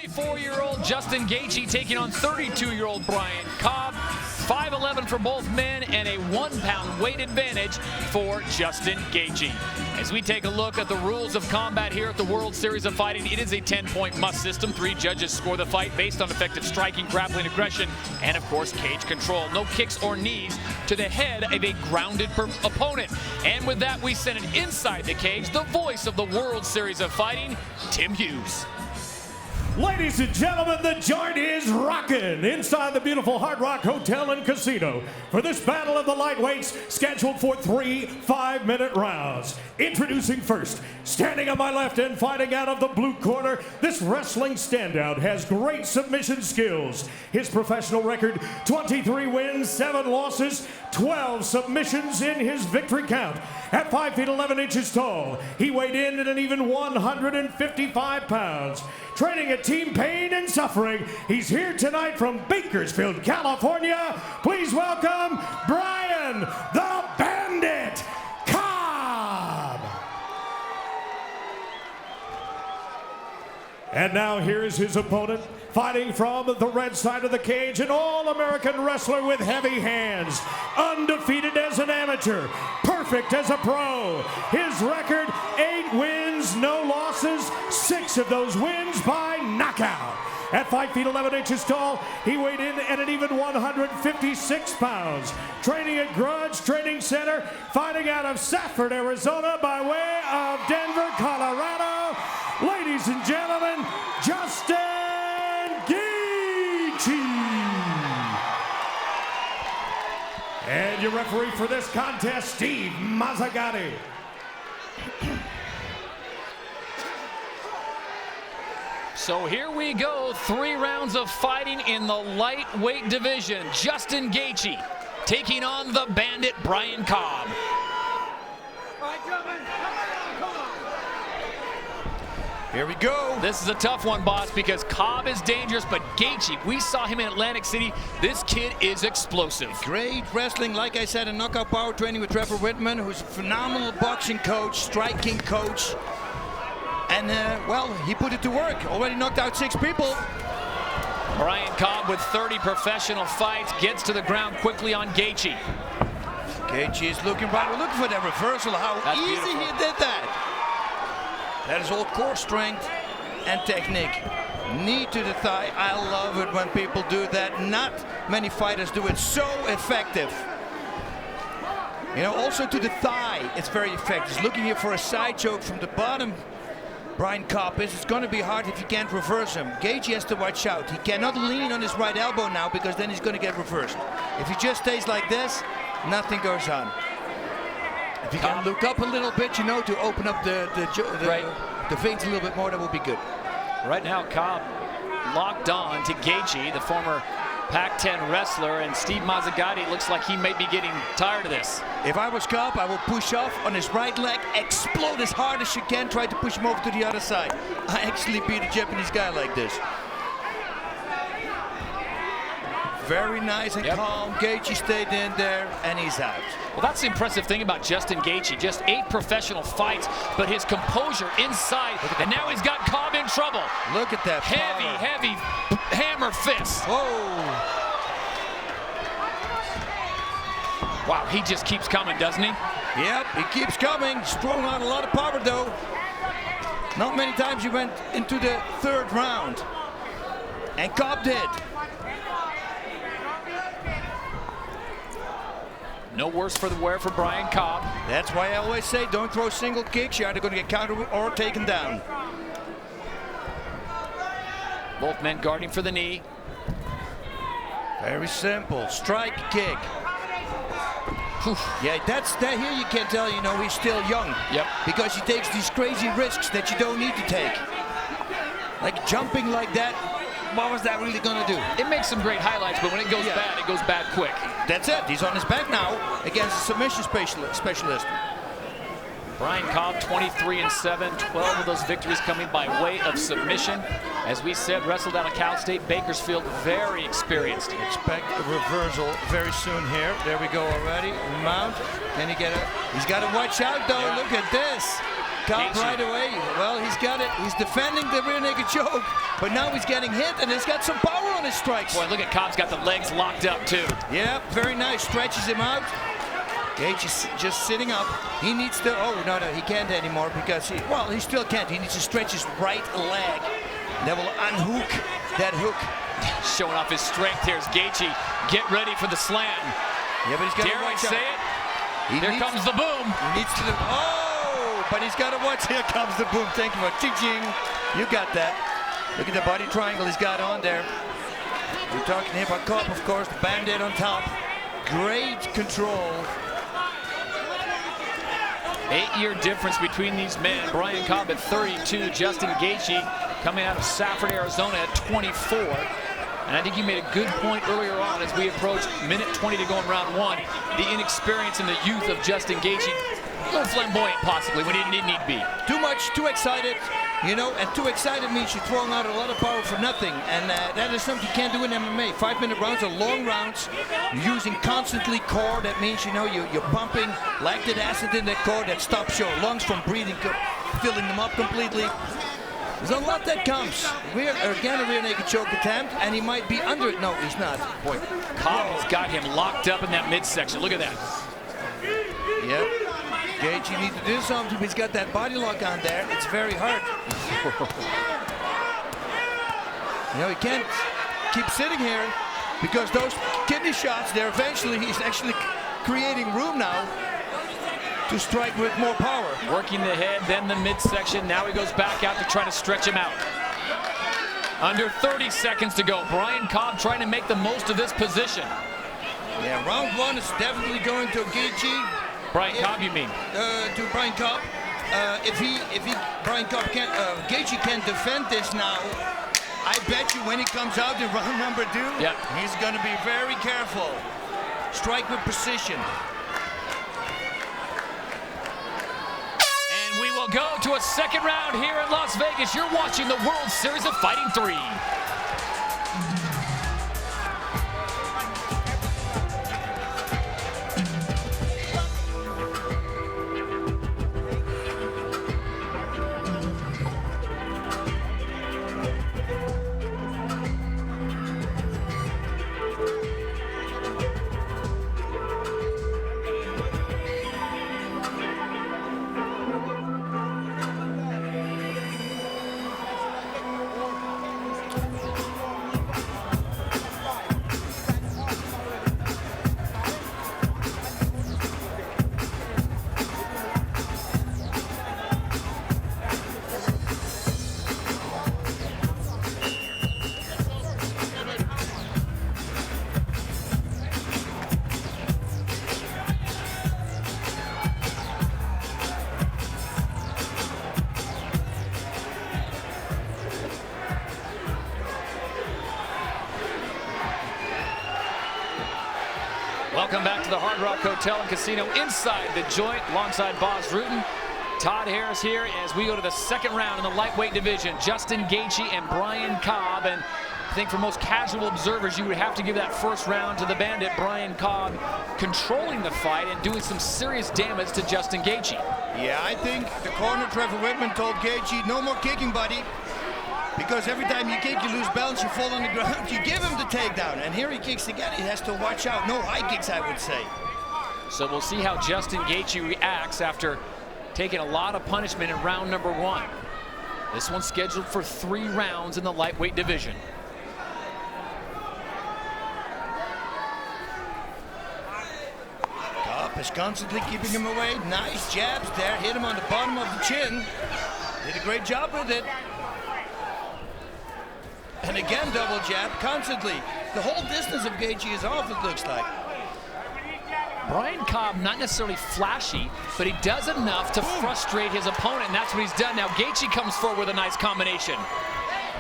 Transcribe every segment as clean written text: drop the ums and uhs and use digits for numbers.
24-year-old Justin Gaethje taking on 32-year-old Brian Cobb. 5'11" for both men and a 1-pound weight advantage for Justin Gaethje. As we take a look at the rules of combat here at the World Series of Fighting, it is a 10-point must system. 3 judges score the fight based on effective striking, grappling, aggression, and of course cage control. No kicks or knees to the head of a grounded opponent. And with that, we send it inside the cage, the voice of the World Series of Fighting, Tim Hughes. Ladies and gentlemen, the joint is rocking inside the beautiful Hard Rock Hotel and Casino for this battle of the lightweights scheduled for 3 5-minute rounds. Introducing first, standing on my left and fighting out of the blue corner, this wrestling standout has great submission skills. His professional record, 23 wins, 7 losses, 12 submissions in his victory count. At 5 feet 11 inches tall, he weighed in at an even 155 pounds. Training at Team Pain and Suffering, he's here tonight from Bakersfield, California. Please welcome Brian the Bandit Cobb. And now here's his opponent, fighting from the red side of the cage, an all-American wrestler with heavy hands, undefeated as an amateur, perfect as a pro. His record, 8 wins, no losses, 6 of those wins by knockout. At 5 feet 11 inches tall, he weighed in at an even 156 pounds. Training at Grudge Training Center, fighting out of Safford, Arizona by way of Denver, Colorado. Ladies and gentlemen, Justin Gaethje. And your referee for this contest, Steve Mazzagatti. So here we go, 3 rounds of fighting in the lightweight division. Justin Gaethje taking on the Bandit Brian Cobb. Here we go. This is a tough one, boss, because Cobb is dangerous, but Gaethje, we saw him in Atlantic City. This kid is explosive. Great wrestling, like I said, in knockout power training with Trevor Whitman, who's a phenomenal boxing coach, striking coach. And, well, he put it to work. Already knocked out 6 people. Brian Cobb with 30 professional fights gets to the ground quickly on Gaethje. Gaethje is looking right. We're looking for that reversal. How easy he did that. That is all core strength and technique. Knee to the thigh. I love it when people do that. Not many fighters do it so effective. You know, also to the thigh, it's very effective. He's looking here for a side choke from the bottom. Brian Cobb is. It's going to be hard if you can't reverse him. Gaethje has to watch out. He cannot lean on his right elbow now because then he's going to get reversed. If he just stays like this, nothing goes on. If you can look up a little bit, you know, to open up the veins a little bit more, that will be good. Right now, Cobb locked on to Gaethje, the former Pac-10 wrestler, and Steve Mazzagatti looks like he may be getting tired of this. If I was Cobb, I would push off on his right leg, explode as hard as you can, try to push him over to the other side. I actually beat a Japanese guy like this. Very nice and calm. Gaethje stayed in there, and he's out. Well, that's the impressive thing about Justin Gaethje. Just 8 professional fights, but his composure inside, and now he's got Cobb in trouble. Look at that heavy hammer fist. Whoa. Wow, he just keeps coming, doesn't he? Yep, he keeps coming. He's throwing out a lot of power, though. Not many times he went into the 3rd round. And Cobb did. No worse for the wear for Brian Cobb. That's why I always say don't throw single kicks. You're either going to get countered or taken down. Both men guarding for the knee. Very simple. Strike, kick. Yeah, that here you can tell, you know, he's still young. Yep. Because he takes these crazy risks that you don't need to take. Like jumping like that. What was that really going to do? It makes some great highlights, but when it goes bad, it goes bad quick. That's it. He's on his back now against a submission specialist. Brian Cobb, 23-7, 12 of those victories coming by way of submission. As we said, wrestled out of Cal State Bakersfield, very experienced. Expect a reversal very soon here. There we go already. Mount. Can he get it? He's got to watch out, though. Yeah. Look at this. Cobb right away. Well, he's got it. He's defending the rear naked choke, but now he's getting hit, and he's got some power on his strikes. Boy, look at Cobb's got the legs locked up, too. Yeah, very nice. Stretches him out. Gaethje is just sitting up. He needs to, no, he can't anymore because he still can't. He needs to stretch his right leg. That will unhook that hook. Showing off his strength here is Gaethje. Get ready for the slam. Yeah, but he's got to watch out. Dare I say it? Here comes the boom. He needs to, but he's got to watch. Here comes the boom. Thank you for ching. You got that. Look at the body triangle he's got on there. We're talking here about Cobb, of course, the Band-Aid on top. Great control. 8-year difference between these men. Brian Cobb at 32, Justin Gaethje coming out of Safford, Arizona at 24. And I think you made a good point earlier on as we approach minute 20 to go in round 1. The inexperience and the youth of Justin Gaethje, a little flamboyant possibly when he didn't need be. Too much, too excited, and too excited means you're throwing out a lot of power for nothing. And that is something you can't do in MMA. 5-minute rounds are long rounds. You're using constantly core. That means, you're pumping lactic acid in that core that stops your lungs from breathing, filling them up completely. There's a lot that comes. Again, a rear naked choke attempt, and he might be under it. No, he's not. Boy, Cobb has got him locked up in that midsection. Look at that. Yep. Gaethje needs to do something. He's got that body lock on there. It's very hard. He can't keep sitting here because those kidney shots there, he's actually creating room now to strike with more power. Working the head, then the midsection. Now he goes back out to try to stretch him out. Under 30 seconds to go. Brian Cobb trying to make the most of this position. Yeah, round 1 is definitely going to Gaethje. Cobb, you mean? To Brian Cobb. If Brian Cobb can't, Gaethje can defend this now, I bet you when he comes out in round number 2, he's going to be very careful. Strike with precision. We will go to a second round here in Las Vegas. You're watching the World Series of Fighting 3. Welcome back to the Hard Rock Hotel and Casino inside the joint alongside Boz Rutan. Todd Harris here as we go to the second round in the lightweight division. Justin Gaethje and Brian Cobb. And I think for most casual observers, you would have to give that first round to the Bandit, Brian Cobb, controlling the fight and doing some serious damage to Justin Gaethje. Yeah, I think the corner, Trevor Whitman, told Gaethje, no more kicking, buddy. Because every time you kick, you lose balance, you fall on the ground, you give him the takedown. And here he kicks again, he has to watch out. No high kicks, I would say. So we'll see how Justin Gaethje reacts after taking a lot of punishment in round number 1. This one's scheduled for 3 rounds in the lightweight division. Cobb is constantly keeping him away. Nice jabs there, hit him on the bottom of the chin. Did a great job with it. And again, double jab, constantly. The whole distance of Gaethje is off, it looks like. Brian Cobb, not necessarily flashy, but he does enough to frustrate his opponent, and that's what he's done. Now Gaethje comes forward with a nice combination.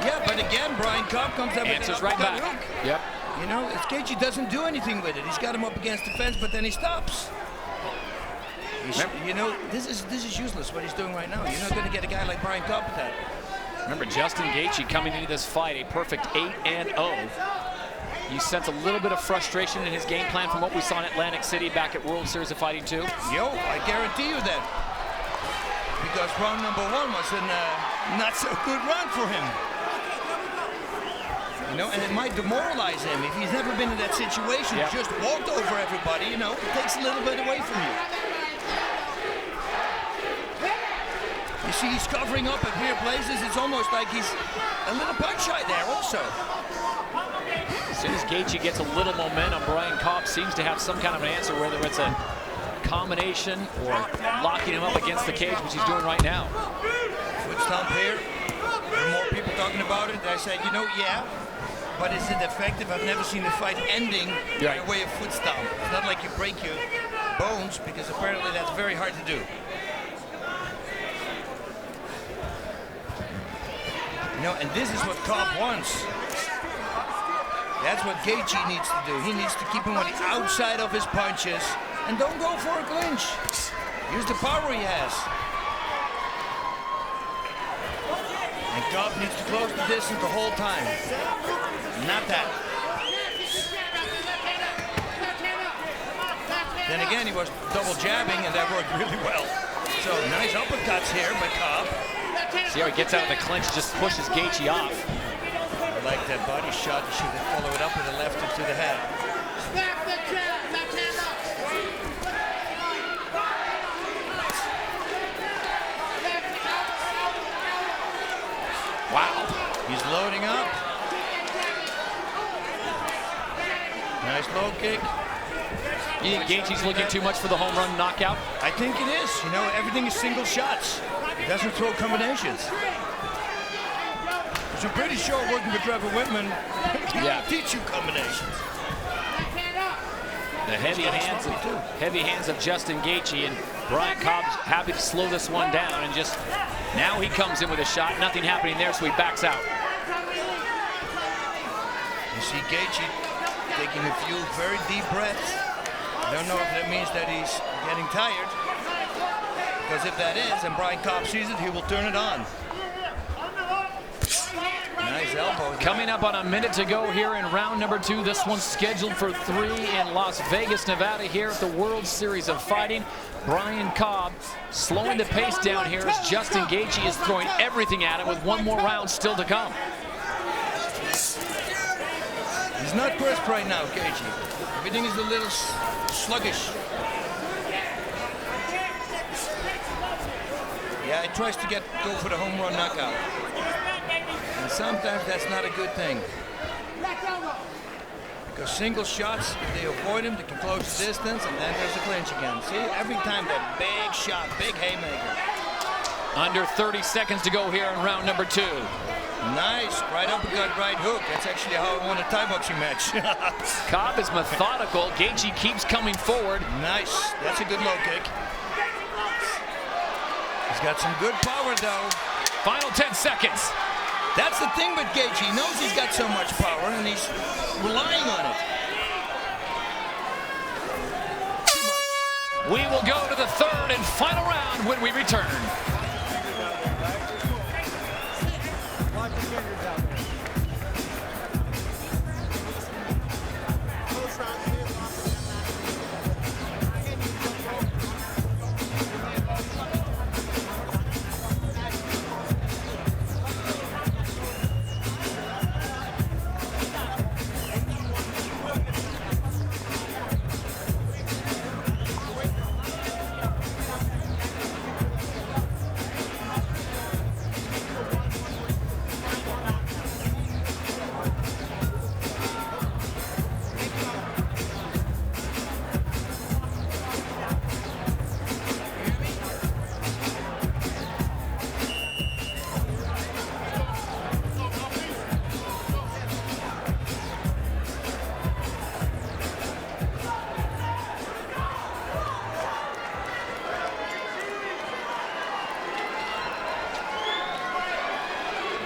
Yeah, but again, Brian Cobb comes up answers with right back. Hook. Yep. Gaethje doesn't do anything with it. He's got him up against the fence, but then he stops. This is useless what he's doing right now. You're not going to get a guy like Brian Cobb with that. Remember, Justin Gaethje coming into this fight a perfect 8-0. You sense a little bit of frustration in his game plan from what we saw in Atlantic City back at World Series of Fighting 2. I guarantee you that. because round number 1 was a not so good round for him. You know, and it might demoralize him if he's never been in that situation. Yep. Just walked over everybody, you know, it takes a little bit away from you. You see, he's covering up at weird places. It's almost like he's a little punch shy there also. As soon as Gaethje gets a little momentum, Brian Cobb seems to have some kind of an answer, whether it's a combination or locking him up against the cage, which he's doing right now. Foot stomp here. There are more people talking about it. I said, you know, yeah, but is it effective? I've never seen a fight ending by way of foot stomp. It's not like you break your bones, because apparently that's very hard to do. You know, and this is what Cobb wants. That's what Gaethje needs to do. He needs to keep him on the outside of his punches and don't go for a clinch. Use the power he has. And Cobb needs to close the distance the whole time. Not that. Then again, he was double jabbing, and that worked really well. So nice uppercuts here by Cobb. See how he gets out of the clinch, just pushes Gaethje off. I like that body shot. You should follow it up with a left hook to the head. Wow. He's loading up. Nice low kick. You think Gaethje's looking too much for the home run knockout? I think it is. You know, everything is single shots. He doesn't throw combinations. So I'm pretty sure working with Trevor Whitman, he will teach you combinations. The heavy hands of Justin Gaethje, and Brian Cobb's happy to slow this one down, and just now he comes in with a shot. Nothing happening there, so he backs out. You see Gaethje taking a few very deep breaths. I don't know if that means that he's getting tired, because if that is, and Brian Cobb sees it, he will turn it on. Nice elbow. Coming up on a minute to go here in round number 2. This one's scheduled for 3 in Las Vegas, Nevada, here at the World Series of Fighting. Brian Cobb slowing the pace down here as Justin Gaethje is throwing everything at him with one more round still to come. He's not crisp right now, Gaethje. Everything is a little sluggish. Yeah, he tries to go for the home run knockout. And sometimes that's not a good thing. Because single shots, if they avoid him, they can close the distance, and then there's a clinch again. See, every time that big shot, big haymaker. Under 30 seconds to go here in round number 2. Nice, right uppercut, right hook. That's actually how I won a Thai boxing match. Cobb is methodical. Gaethje keeps coming forward. Nice, that's a good low kick. He's got some good power though. Final 10 seconds. That's the thing with Gaethje. He knows he's got so much power and he's relying on it. Too much. We will go to the 3rd and final round when we return.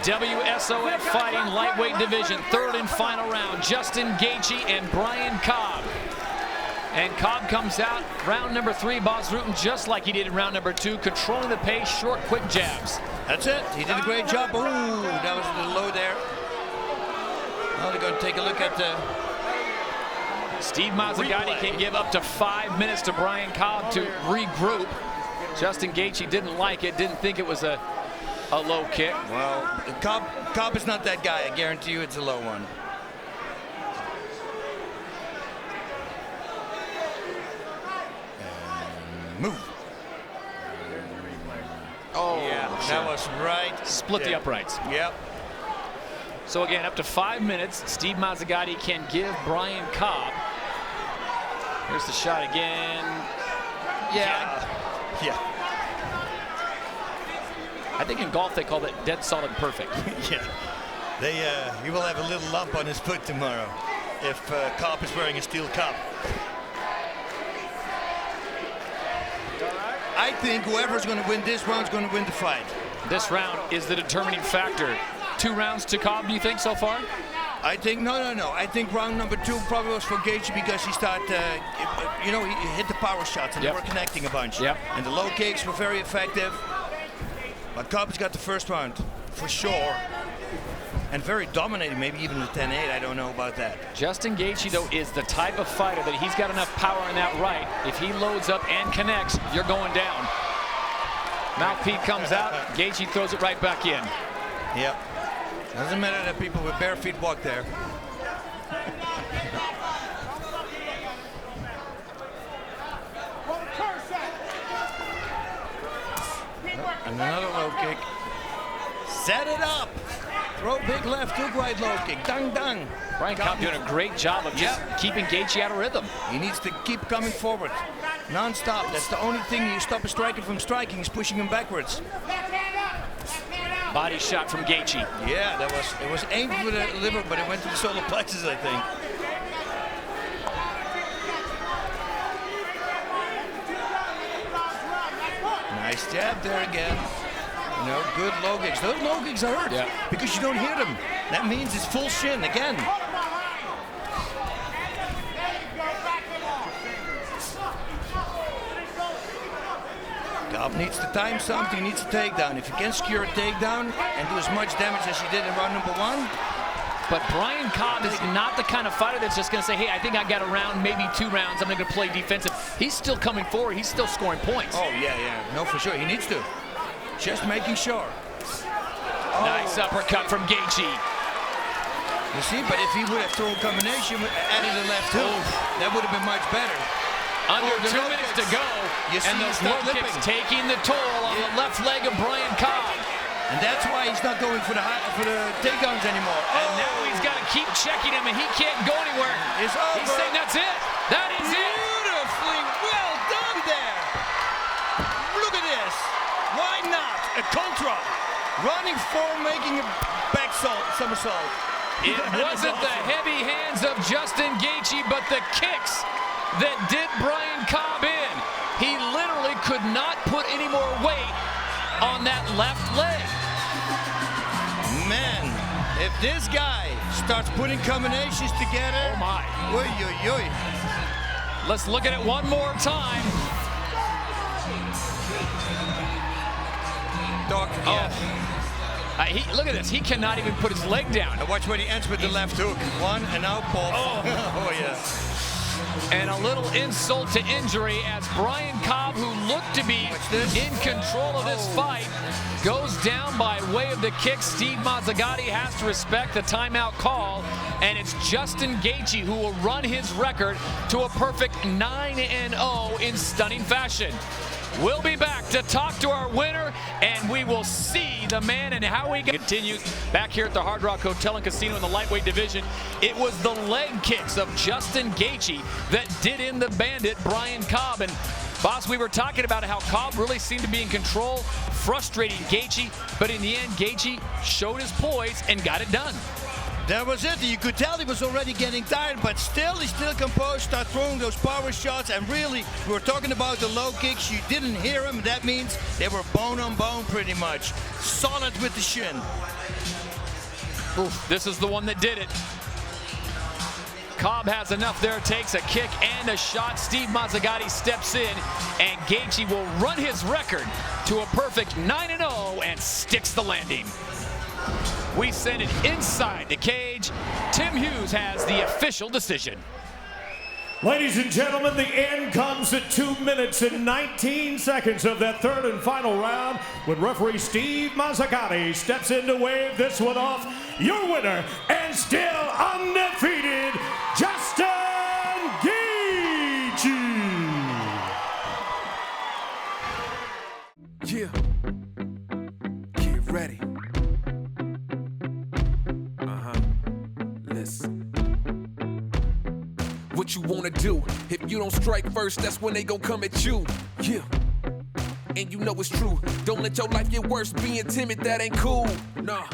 WSOF Fighting Lightweight Division, 3rd and final round. Justin Gaethje and Brian Cobb. And Cobb comes out round number 3, Bas Rutten, just like he did in round number 2, controlling the pace, short, quick jabs. That's it. He did a great job. Ooh, that was a little low there. Now they're going to take a look at the Steve Mazzagatti can give up to 5 minutes to Brian Cobb to regroup. Justin Gaethje didn't like it, didn't think it was a low kick. Well, Cobb is not that guy. I guarantee you it's a low one. And move. Oh, yeah, that was right. Split the uprights. Yep. So again, up to 5 minutes, Steve Mazzagatti can give Brian Cobb. Here's the shot again. Yeah. I think in golf they call that dead solid perfect. Yeah. He will have a little lump on his foot tomorrow if Cobb is wearing a steel cup. I think whoever's going to win this round is going to win the fight. This round is the determining factor. 2 rounds to Cobb, do you think, so far? I think, no. I think round number 2 probably was for Gaethje because he started, he hit the power shots and they were connecting a bunch. And the low kicks were very effective. But Cobb's got the first round, for sure. And very dominating, maybe even the 10-8, I don't know about that. Justin Gaethje, though, is the type of fighter that he's got enough power in that right. If he loads up and connects, you're going down. Mouthpiece comes out, Gaethje throws it right back in. Yep. Doesn't matter that people with bare feet walk there. And another low kick. Set it up. Throw big left hook, right low kick. Dang, dang. Brian Cobb doing a great job of just keeping Gaethje out of rhythm. He needs to keep coming forward. Non-stop. That's the only thing you stop a striker from striking is pushing him backwards. Body shot from Gaethje. Yeah, it was aimed for the liver, but it went to the solar plexus, I think. Nice jab there again. You know, good low kicks. Those low kicks hurt because you don't hear them. That means it's full shin again. Cobb needs to time something, he needs a takedown. If he can secure a takedown and do as much damage as he did in round number 1. But Brian Cobb is not the kind of fighter that's just going to say, hey, I think I got a round, maybe 2 rounds, I'm going to play defensive. He's still coming forward, he's still scoring points. Oh, yeah. No, for sure, he needs to. Just making sure. Nice uppercut from Gaethje. You see, but if he would have thrown a combination, added a left hook, that would have been much better. Under 2 minutes to go, and those low kicks taking the toll on the left leg of Brian Cobb. And that's why he's not going for the takedowns anymore. And now he's got to keep checking him, and he can't go anywhere. It's over. He's saying that's it. That is it. Beautifully well done there. Look at this. Why not a contra? Running forward, making a back somersault. It wasn't the heavy hands of Justin Gaethje, but the kicks that did Brian Cobb in. He literally could not put any more weight on that left leg. Man, if this guy starts putting combinations together, oh my. Oy, oy, oy. Let's look at it one more time. Dog, look at this. He cannot even put his leg down. And watch when he ends with the left hook. One and now both. Oh yeah. And a little insult to injury as Brian Cobb, who looked to be in control of this fight, goes down by way of the kick. Steve Mazzagatti has to respect the timeout call, and it's Justin Gaethje who will run his record to a perfect 9-0 in stunning fashion. We'll be back to talk to our winner, and we will see the man and how he continues back here at the Hard Rock Hotel and Casino in the lightweight division. It was the leg kicks of Justin Gaethje that did in the bandit, Brian Cobb. And boss, we were talking about how Cobb really seemed to be in control, frustrating Gaethje, but in the end, Gaethje showed his poise and got it done. That was it. You could tell he was already getting tired, but he's still composed, start throwing those power shots, and really, we were talking about the low kicks. You didn't hear them. That means they were bone on bone pretty much. Solid with the shin. Oof, this is the one that did it. Cobb has enough there, takes a kick and a shot. Steve Mazzagatti steps in, and Gaethje will run his record to a perfect 9-0 and sticks the landing. We send it inside the cage. Tim Hughes has the official decision. Ladies and gentlemen, the end comes at 2 minutes and 19 seconds of that third and final round when referee Steve Mazzagatti steps in to wave this one off. Your winner and still undefeated, Justin Gaethje. Yeah. Get ready. Listen. What you wanna do? If you don't strike first, that's when they gon' come at you. Yeah. And you know it's true. Don't let your life get worse. Being timid, that ain't cool. Nah.